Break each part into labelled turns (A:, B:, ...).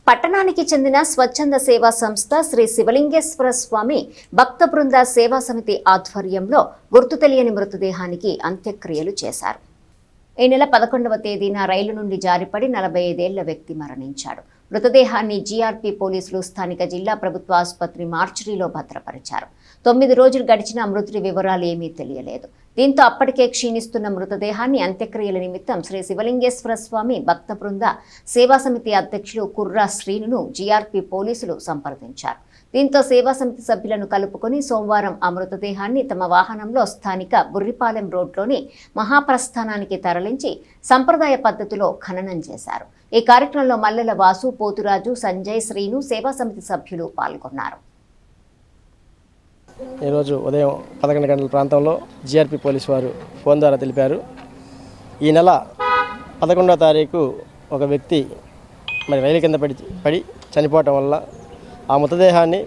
A: పట్టణానికి చెందిన స్వచ్ఛంద సేవా సంస్థ శ్రీ శివలింగేశ్వర స్వామి భక్త బృంద సేవా సమితి ఆధ్వర్యంలో గుర్తు తెలియని మృతదేహానికి అంత్యక్రియలు చేశారు. ఈ నెల 11వ తేదీన రైలు నుండి జారిపడి 45 ఏళ్ల వ్యక్తి మరణించాడు. మృతదేహాన్ని జీఆర్పీ పోలీసులు స్థానిక జిల్లా ప్రభుత్వ ఆసుపత్రి మార్చురీలో భద్రపరిచారు. 9 రోజులు గడిచిన మృతుడి వివరాలు ఏమీ తెలియలేదు. దీంతో అప్పటికే క్షీణిస్తున్న మృతదేహాన్ని అంత్యక్రియల నిమిత్తం శ్రీ శివలింగేశ్వర స్వామి భక్త బృంద సేవా సమితి అధ్యక్షులు కుర్రా శ్రీనును జీఆర్పీ పోలీసులు సంప్రదించారు. దీంతో సేవా సమితి సభ్యులను కలుపుకొని సోమవారం ఆ మృతదేహాన్ని తమ వాహనంలో స్థానిక బుర్రిపాలెం రోడ్లోని మహాప్రస్థానానికి తరలించి సంప్రదాయ పద్ధతిలో ఖననం చేశారు. ఈ కార్యక్రమంలో మల్లెల వాసు, పోతురాజు, సంజయ్, శ్రీను సేవా సమితి సభ్యులు పాల్గొన్నారు.
B: ఈరోజు ఉదయం 11 గంటల ప్రాంతంలో జీఆర్పీ పోలీసు వారు ఫోన్ ద్వారా తెలిపారు. ఈ నెల 11వ తారీఖు ఒక వ్యక్తి రైలు కింద పడి చనిపోవటం వల్ల ఆ మృతదేహాన్ని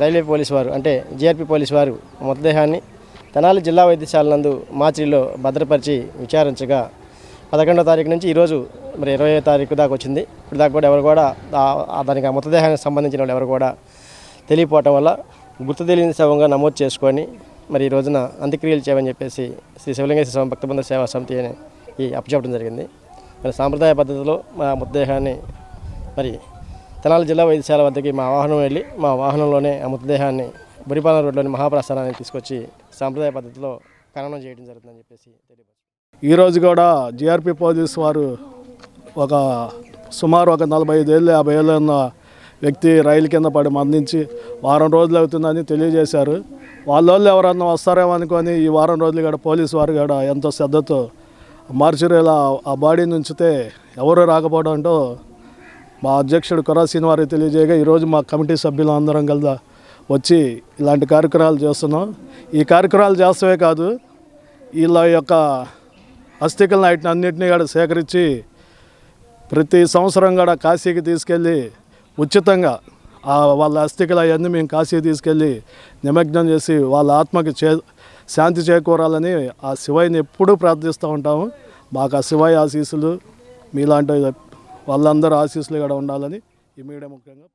B: రైల్వే పోలీసు వారు అంటే జీఆర్పీ పోలీసు వారు మృతదేహాన్ని తెనాలి జిల్లా వైద్యశాల నందు మార్చిలో భద్రపరిచి విచారించగా 11వ తారీఖు నుంచి ఈరోజు 20వ తారీఖు దాకా వచ్చింది. ఇప్పుడు దాకా కూడా ఎవరు కూడా దానికి ఆ మృతదేహానికి సంబంధించిన వాళ్ళు ఎవరు కూడా తెలియపోవటం వల్ల గుర్తు తెలియని శవంగా నమోదు చేసుకొని ఈ రోజున అంత్యక్రియలు చేయమని చెప్పేసి శ్రీ శివలింగేశ్వర స్వామి భక్త బృంద సేవా సమితి అని అప్పచెప్పడం జరిగింది. సాంప్రదాయ పద్ధతిలో మా మృతదేహాన్ని తెనాలి జిల్లా వైద్యశాల వద్దకి మా వాహనం వెళ్ళి మా వాహనంలోనే ఆ మృతదేహాన్ని బురిపాలెం రోడ్లోని మహాప్రస్థానానికి తీసుకొచ్చి సాంప్రదాయ పద్ధతిలో ఖననం చేయడం జరుగుతుందని చెప్పేసి తెలియదు.
C: ఈరోజు కూడా జీఆర్పీ పోలీసు వారు సుమారు 45 ఏళ్ళు 50 ఏళ్ళు ఉన్న వ్యక్తి రైలు కింద పడి మరణించి వారం రోజులు అవుతుందని తెలియజేశారు. వాళ్ళు ఎవరన్నా వస్తారేమో అనుకొని ఈ వారం రోజులు కూడా పోలీసు వారు కూడా ఎంతో శ్రద్ధతో మార్చురీలో ఆ బాడీని ఉంచితే ఎవరు రాకపోవడంతో మా అధ్యక్షుడు కుర్రా శ్రీను వారికి తెలియజేయగా ఈరోజు మా కమిటీ సభ్యులు అందరం కలిసి వచ్చి ఇలాంటి కార్యక్రమాలు చేస్తున్నాం. ఈ కార్యక్రమాలు చేస్తవే కాదు, వీళ్ళ యొక్క అస్థికలను అన్నింటినీ కూడా సేకరించి ప్రతి సంవత్సరం కూడా కాశీకి తీసుకెళ్ళి ఉచితంగా వాళ్ళ అస్థికలు అవన్నీ మేము కాశీకి తీసుకెళ్ళి నిమగ్నం చేసి వాళ్ళ ఆత్మకి శాంతి చేకూరాలని ఆ శివయ్యని ఎప్పుడూ ప్రార్థిస్తూ ఉంటాము. మాకు ఆ శివయ్య ఆశీస్సులు మీలాంటి వాళ్ళందరూ ఆశీస్సులు కూడా ఉండాలని ఈ మీడియా ముఖ్యంగా